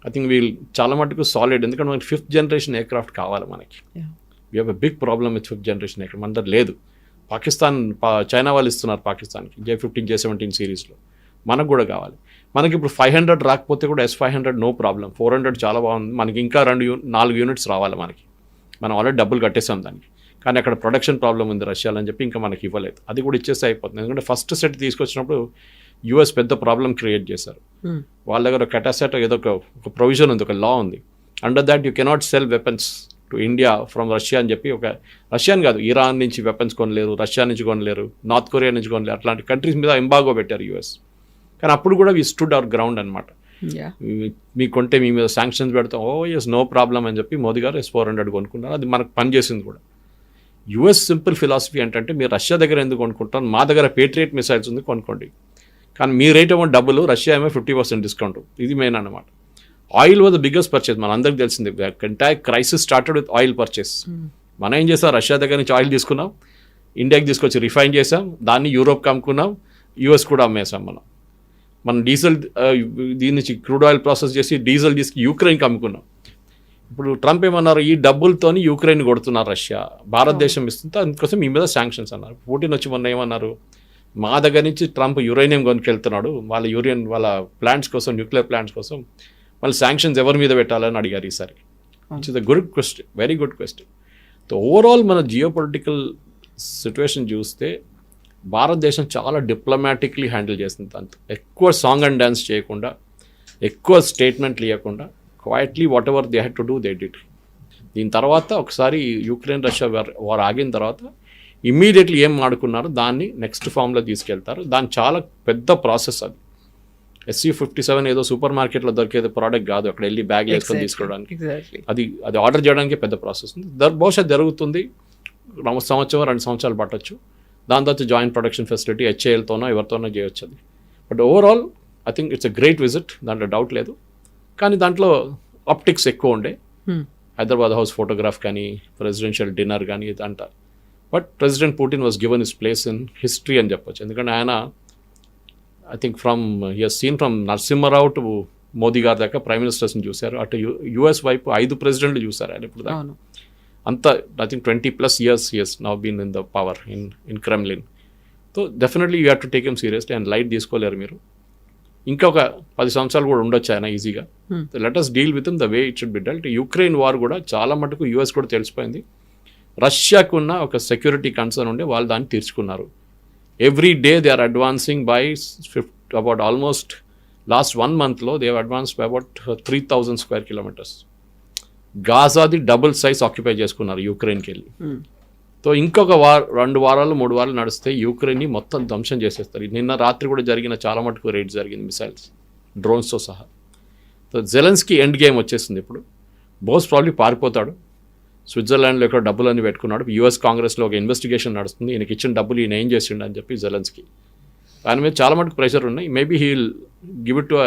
I think wheel చాలా మటుకు సాలిడ్. ఎందుకంటే మనకి 5th జనరేషన్ ఎయిర్క్రాఫ్ట్ కావాలి మనకి. We have a big problem with 5th generation aircraft. మన దగ్గర లేదు. చైనా వాళ్ళు ఇస్తున్నారు పాకిస్తాన్కి J-15 J-17 సిరీస్లో, మనకు కూడా కావాలి. మనకి ఇప్పుడు 500 రాకపోతే కూడా S-500 నో ప్రాబ్లం, 400 చాలా బాగుంది. మనకి ఇంకా 4 యూనిట్స్ రావాలి మనకి. మనం ఆల్రెడీ డబ్బులు కట్టేసాం దానికి. కానీ అక్కడ ప్రొడక్షన్ ప్రాబ్లం ఉంది రష్యాలో అని చెప్పి ఇంకా మనకి ఇవ్వలేదు. అది కూడా ఇచ్చేస్తే అయిపోతుంది. ఎందుకంటే ఫస్ట్ సెట్ తీసుకొచ్చినప్పుడు యూఎస్ పెద్ద ప్రాబ్లం క్రియేట్ చేశారు. వాళ్ళ దగ్గర కెటాసెట్ ఏదో ఒక ప్రొవిజన్ ఉంది, ఒక లా ఉంది. Under that you cannot cell weapons to India from Russia అని చెప్పి, ఒక రష్యాని కాదు ఇరాన్ నుంచి వెపన్స్ కొనలేరు, రష్యా నుంచి కొనలేరు, నార్త్ కొరియా నుంచి కొనలేరు, అట్లాంటి కంట్రీస్ మీద ఎంబాగో పెట్టారు యూఎస్. కానీ అప్పుడు కూడా వీ స్టూడ్ అవర్ గ్రౌండ్ అనమాట. మీ కొంటే మీ మీద శాంక్షన్స్ పెడతాం, ఎస్ నో ప్రాబ్లం అని చెప్పి మోదీ గారు S-400 కొనుక్కున్నారు. అది మనకు పనిచేసింది కూడా. యూఎస్ సింపుల్ ఫిలాసఫీ ఏంటంటే, మీరు రష్యా దగ్గర ఎందుకు కొనుక్కుంటారు, మా దగ్గర పేట్రియట్ మిసైల్స్ ఉంది కొనుక్కోండి, కానీ మీ రేట్ ఏమో డబ్బులు, రష్యా ఏమో 50% డిస్కౌంట్. ఇది మెయిన్ అనమాట. Oil was the biggest purchase. మన అందరికి తెలిసింది, entire crisis started with oil purchase. మనం ఏం చేస్తాం, రష్యా దగ్గర నుంచి ఆయిల్ తీసుకున్నాం, ఇండియాకి తీసుకొచ్చి రిఫైన్ చేసాం, దాన్ని యూరోప్కి అమ్ముకున్నాం, యూఎస్ కూడా అమ్మేసాం. మనం డీజిల్ దీని నుంచి క్రూడ్ ఆయిల్ ప్రాసెస్ చేసి డీజిల్ తీసుకు యూక్రెయిన్కి అమ్ముకున్నాం. ఇప్పుడు ట్రంప్ ఏమన్నారు, ఈ డబ్బులతోని యూక్రెయిన్ కొడుతున్నారు రష్యా, భారతదేశం ఇస్తుంటే అందుకోసం మీ మీద శాంక్షన్స్ అన్నారు. పుటిన్ వచ్చి మొన్న ఏమన్నారు, మా దగ్గర నుంచి ట్రంప్ యురేనియం కొనుకెళ్తున్నాడు, వాళ్ళ ప్లాంట్స్ కోసం, న్యూక్లియర్ ప్లాంట్స్ కోసం, మళ్ళీ శాంక్షన్స్ ఎవరి మీద పెట్టాలని అడిగారు ఈసారి. It's is a good question, very good question. So overall మన జియో పొలిటికల్ సిచ్యువేషన్ చూస్తే భారతదేశం చాలా డిప్లొమాటిక్లీ హ్యాండిల్ చేస్తుంది. అంత ఎక్కువ సాంగ్ అండ్ డ్యాన్స్ చేయకుండా, ఎక్కువ స్టేట్మెంట్లు ఇవ్వకుండా, quietly what ever they had to do they did. దీని తర్వాత ఒకసారి యుక్రెయిన్ రష్యా వార్ ఆగిన తర్వాత ఇమ్మీడియట్లీ ఏం ఆడుకున్నారో దాన్ని నెక్స్ట్ ఫామ్లో తీసుకెళ్తారు. దాని చాలా పెద్ద ప్రాసెస్. అది SU-57 ఏదో సూపర్ మార్కెట్లో దొరికేది ప్రోడక్ట్ కాదు, అక్కడ వెళ్ళి బ్యాగ్ వేసుకొని తీసుకోవడానికి. అది ఆర్డర్ చేయడానికి పెద్ద ప్రాసెస్ ఉంది. బహుశా జరుగుతుంది, 1 సంవత్సరం 2 సంవత్సరాలు పట్టొచ్చు. దాని తర్వాత జాయింట్ ప్రొడక్షన్ ఫెసిలిటీ HALతోనో ఎవరితోనో చేయొచ్చు అది. But overall I think it's a great visit, దాంట్లో డౌట్ లేదు. కానీ దాంట్లో ఆప్టిక్స్ ఎక్కువ ఉండే. హైదరాబాద్ హౌస్ ఫోటోగ్రాఫ్ కానీ, ప్రెసిడెన్షియల్ డిన్నర్ కానీ ఇదంట. But president Putin was given his place in history అని చెప్పొచ్చు. ఎందుకంటే ఆయన I think he has seen from Narasimha Rao to Modi గారి దాకా ప్రైమ్ మినిస్టర్స్ని చూశారు. అటు యుఎస్ వైపు 5 ప్రెసిడెంట్లు చూశారు ఆయన ఇప్పుడు దాకా. అంతా I think 20+ years he has now been in the power in Kremlin. So definitely you have to take him seriously. And light తీసుకోలేరు మీరు. ఇంకా ఒక 10 సంవత్సరాలు కూడా ఉండొచ్చు ఆయన ఈజీగా. Let us deal with the way it should B dwelt. Ukraine war కూడా చాలా మటుకు యూఎస్ కూడా తెలిసిపోయింది. రష్యాకు ఉన్న ఒక సెక్యూరిటీ కన్సర్న్ ఉండే వాళ్ళు దాన్ని తీర్చుకున్నారు. Every day they are advancing by about almost last 1 monthలో they have advanced by about 3,000 square kilometers. గాజాది డబుల్ సైజ్ ఆక్యుపై చేసుకున్నారు యుక్రెయిన్కి వెళ్ళి. సో ఇంకొక 2 వారాలు 3 వారాలు నడిస్తే యుక్రెయిన్ని మొత్తం ధ్వంసం చేసేస్తారు. నిన్న రాత్రి కూడా జరిగిన చాలా మటుకు రేట్ జరిగింది, మిసైల్స్, డ్రోన్స్తో సహా. సో జెలెన్స్కీ ఎండ్ గేమ్ వచ్చేసింది ఇప్పుడు. బోస్ ప్రాబ్లీ పారిపోతాడు, స్విట్జర్లాండ్లో ఎక్కడ డబ్బులన్నీ పెట్టుకున్నాడు. యుఎస్ కాంగ్రెస్లో ఒక ఇన్వెస్టిగేషన్ నడుస్తుంది, ఈయనకి ఇచ్చిన డబ్బులు ఈయన ఏం చేసిండు అని చెప్పి జెలెన్స్కీ. ఆయన మీద చాలా మటుకు ప్రెషర్ ఉన్నాయి. Maybe he will give it to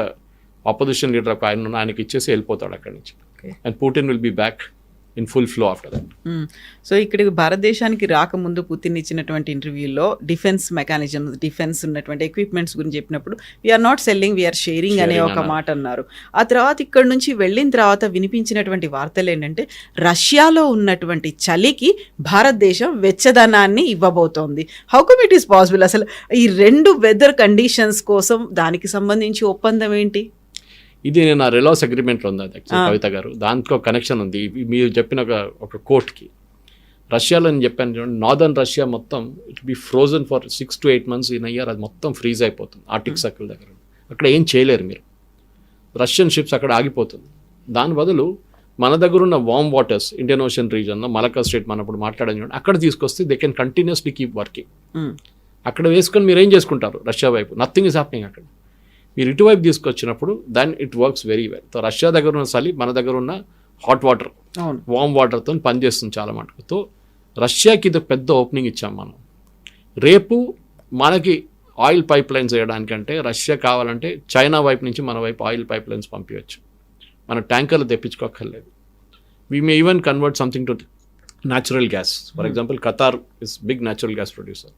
opposition leader ఒక ఆయనకి ఇచ్చేసి వెళ్ళిపోతాడు అక్కడి నుంచి. And Putin will be back in full flow after that. So ఇక్కడికి భారతదేశానికి రాకముందు పుతిన్ ఇచ్చినటువంటి ఇంటర్వ్యూలో డిఫెన్స్ మెకానిజమ్స్, డిఫెన్స్ ఉన్నటువంటి ఎక్విప్మెంట్స్ గురించి చెప్పినప్పుడు we're not selling, we're sharing అనే ఒక మాట అన్నారు. ఆ తర్వాత ఇక్కడ నుంచి వెళ్ళిన తర్వాత వినిపించినటువంటి వార్తలు ఏంటంటే రష్యాలో ఉన్నటువంటి చలికి భారతదేశం వెచ్చదనాన్ని ఇవ్వబోతోంది. How come it is possible? అసలు ఈ 2 వెదర్ కండిషన్స్ కోసం దానికి సంబంధించి ఒప్పందం ఏంటి? ఇది నేను రెలాస్ అగ్రిమెంట్లో ఉంది అది యాక్చువల్ కవిత గారు. దాంట్లో కనెక్షన్ ఉంది. మీరు చెప్పిన ఒక కోర్ట్కి రష్యాలో నేను చెప్పాను చూడండి, నార్దర్న్ రష్యా మొత్తం it be frozen for 6 to 8 months in year. అది మొత్తం ఫ్రీజ్ అయిపోతుంది ఆర్టిక్ సర్కిల్ దగ్గర. అక్కడ ఏం చేయలేరు మీరు, రష్యన్ షిప్స్ అక్కడ ఆగిపోతుంది. దాని బదులు మన దగ్గర ఉన్న వార్మ్ వాటర్స్, ఇండియన్ ఓషన్ రీజన్లో మలక్కా స్టేట్ మనం ఇప్పుడు మాట్లాడని చూడండి, అక్కడ తీసుకొస్తే they can continuously keep working. అక్కడ వేసుకొని మీరు ఏం చేసుకుంటారు రష్యా వైపు? నథింగ్ ఈజ్ హ్యాపెనింగ్ అక్కడ. మీరు ఇటువైపు తీసుకొచ్చినప్పుడు then it works very well. So Russia దగ్గర ఉన్న చలి మన దగ్గర ఉన్న హాట్ వాటర్, అవును, వామ్ వాటర్తో పనిచేస్తుంది చాలా మటుకు. సో రష్యాకి ఇది పెద్ద ఓపెనింగ్ ఇచ్చాం మనం. రేపు మనకి ఆయిల్ పైప్ లైన్స్ వేయడానికంటే రష్యా కావాలంటే చైనా వైపు నుంచి మన వైపు ఆయిల్ పైప్ లైన్స్ పంపించవచ్చు. మన ట్యాంకర్లు తెప్పించుకోక్కర్లేదు. We may even convert something to natural gas. For example Qatar is big natural gas producer,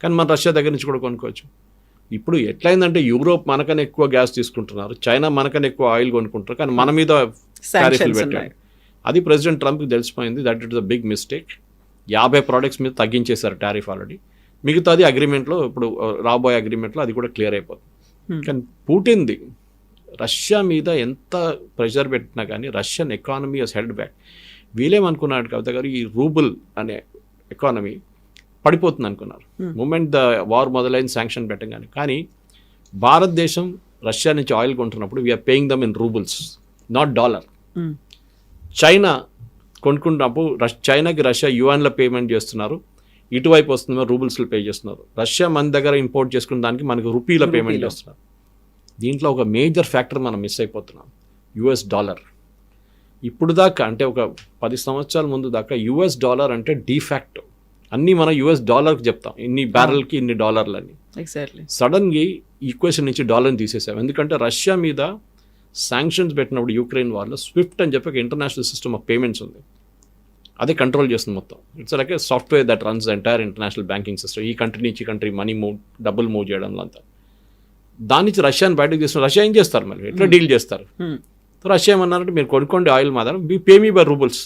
కానీ మన రష్యా దగ్గర నుంచి కూడా కొనుక్కోవచ్చు. ఇప్పుడు ఎట్లయిందంటే యూరోప్ మనకన్నా ఎక్కువ గ్యాస్ తీసుకుంటున్నారు, చైనా మనకన్నా ఎక్కువ ఆయిల్ కొనుక్కుంటారు, కానీ మన మీద టారిఫ్లు పెట్టారు. అది ప్రెసిడెంట్ ట్రంప్కి తెలిసిపోయింది. That it is a big mistake. 50 products మీద తగ్గించేశారు టారిఫ్ ఆల్రెడీ. మిగతాది అగ్రిమెంట్లో ఇప్పుడు రాబోయే అగ్రిమెంట్లో అది కూడా క్లియర్ అయిపోతుంది. కానీ పుటిన్ది రష్యా మీద ఎంత ప్రెషర్ పెట్టినా కానీ Russian economy has held back. వీళ్ళేమనుకున్నాడు కవిత గారు, ఈ రూబుల్ అనే ఎకానమీ పడిపోతుంది అనుకున్నారు మూమెంట్ ద వార్ మొదలైన శాంక్షన్ పెట్టగానే. కానీ భారతదేశం రష్యా నుంచి ఆయిల్ కొంటున్నప్పుడు we are paying them in roubles, not dollar. China కొనుక్కున్నప్పుడు చైనాకి రష్యా యుఎన్లో పేమెంట్ చేస్తున్నారు, ఇటువైపు వస్తుందో రూబుల్స్లో పే చేస్తున్నారు. రష్యా మన దగ్గర ఇంపోర్ట్ చేసుకున్న దానికి మనకు రూపీలో పేమెంట్ చేస్తున్నారు. దీంట్లో ఒక మేజర్ ఫ్యాక్టర్ మనం మిస్ అయిపోతున్నాం, యుఎస్ డాలర్. ఇప్పుడు దాకా అంటే ఒక 10 సంవత్సరాల ముందు దాకా యుఎస్ డాలర్ అంటే డిఫాక్టో అన్నీ మనం యుఎస్ డాలర్కి చెప్తాం, ఇన్ని బ్యారెల్కి ఇన్ని డాలర్లు అని. ఎగ్జాక్ట్లీ. సడన్గా ఈక్వేషన్ నుంచి డాలర్ని తీసేసాం. ఎందుకంటే రష్యా మీద శాంక్షన్స్ పెట్టినప్పుడు యూక్రెయిన్ వార్లో స్విఫ్ట్ అని చెప్పి ఒక ఇంటర్నేషనల్ సిస్టమ్ ఆఫ్ పేమెంట్స్ ఉంది, అదే కంట్రోల్ చేస్తుంది మొత్తం. It's like A software that runs the entire international banking system. ఈ కంట్రీ నుంచి కంట్రీ మనీ మూవ్, డబ్బులు మూవ్ చేయడంలో అంతా. దాని నుంచి రష్యాని బయటకు తీసుకుని రష్యా ఏం చేస్తారు, మరి ఎట్లా డీల్ చేస్తారు? సో రష్యా ఏమన్నారంటే మీరు కొనుక్కోండి ఆయిల్ మాత్రం, మీ pay me by roubles.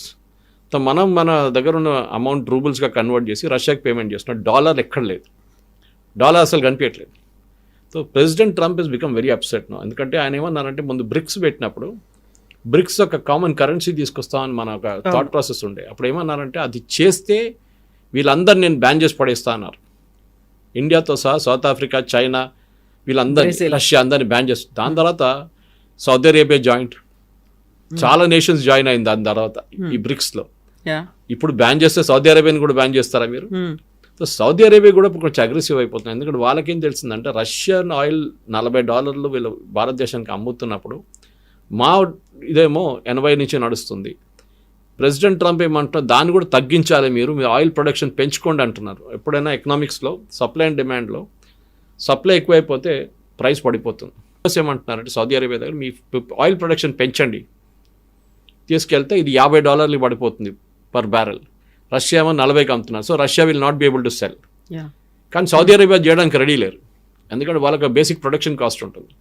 So మనం మన దగ్గర ఉన్న అమౌంట్ రూబుల్స్గా కన్వర్ట్ చేసి రష్యాకి పేమెంట్ చేస్తున్నాం. డాలర్ ఎక్కడ లేదు, డాలర్ అసలు కనిపించట్లేదు. So president Trump is become very upset no. ఎందుకంటే ఆయన ఏమన్నారంటే ముందు బ్రిక్స్ పెట్టినప్పుడు బ్రిక్స్ ఒక కామన్ కరెన్సీ తీసుకొస్తామని మన ఒక థాట్ ప్రాసెస్ ఉండే. అప్పుడు ఏమన్నారంటే అది చేస్తే వీళ్ళందరూ నేను బ్యాన్ చేసి పడేస్తా అన్నారు. ఇండియాతో సహా సౌత్ ఆఫ్రికా, చైనా, వీళ్ళందరినీ, రష్యా అందరినీ బ్యాన్ చేస్తారు. దాని తర్వాత సౌదీ అరేబియా జాయింట్, చాలా నేషన్స్ జాయిన్ అయింది దాని తర్వాత ఈ బ్రిక్స్లో. ఇప్పుడు బ్యాన్ చేస్తే సౌదీ అరేబియాని కూడా బ్యాన్ చేస్తారా మీరు? సో సౌదీ అరేబియా కూడా కొంచెం అగ్రెసివ్ అయిపోతుంది. ఎందుకంటే వాళ్ళకేం తెలిసిందంటే రష్యన్ ఆయిల్ $40 వీళ్ళు భారతదేశానికి అమ్ముతున్నప్పుడు మా ఇదేమో 80 నుంచి నడుస్తుంది. ప్రెసిడెంట్ ట్రంప్ ఏమంటున్నారు, దాన్ని కూడా తగ్గించాలి, మీరు మీ ఆయిల్ ప్రొడక్షన్ పెంచుకోండి అంటున్నారు. ఎప్పుడైనా ఎకనామిక్స్లో సప్లై అండ్ డిమాండ్లో సప్లై ఎక్కువైపోతే ప్రైస్ పడిపోతుంది. ఏమంటున్నారంటే సౌదీ అరేబియా దగ్గర మీ ఆయిల్ ప్రొడక్షన్ పెంచండి, తీసుకెళ్తే ఇది $50 పడిపోతుంది పర్ బ్యారెల్. రష్యా ఏమో 40కి అమ్ముతున్నారు. So Russia will not be able to cell. కానీ సౌదీ అరేబియా చేయడానికి రెడీ లేరు, ఎందుకంటే వాళ్ళకి బేసిక్ ప్రొడక్షన్ కాస్ట్ ఉంటుంది.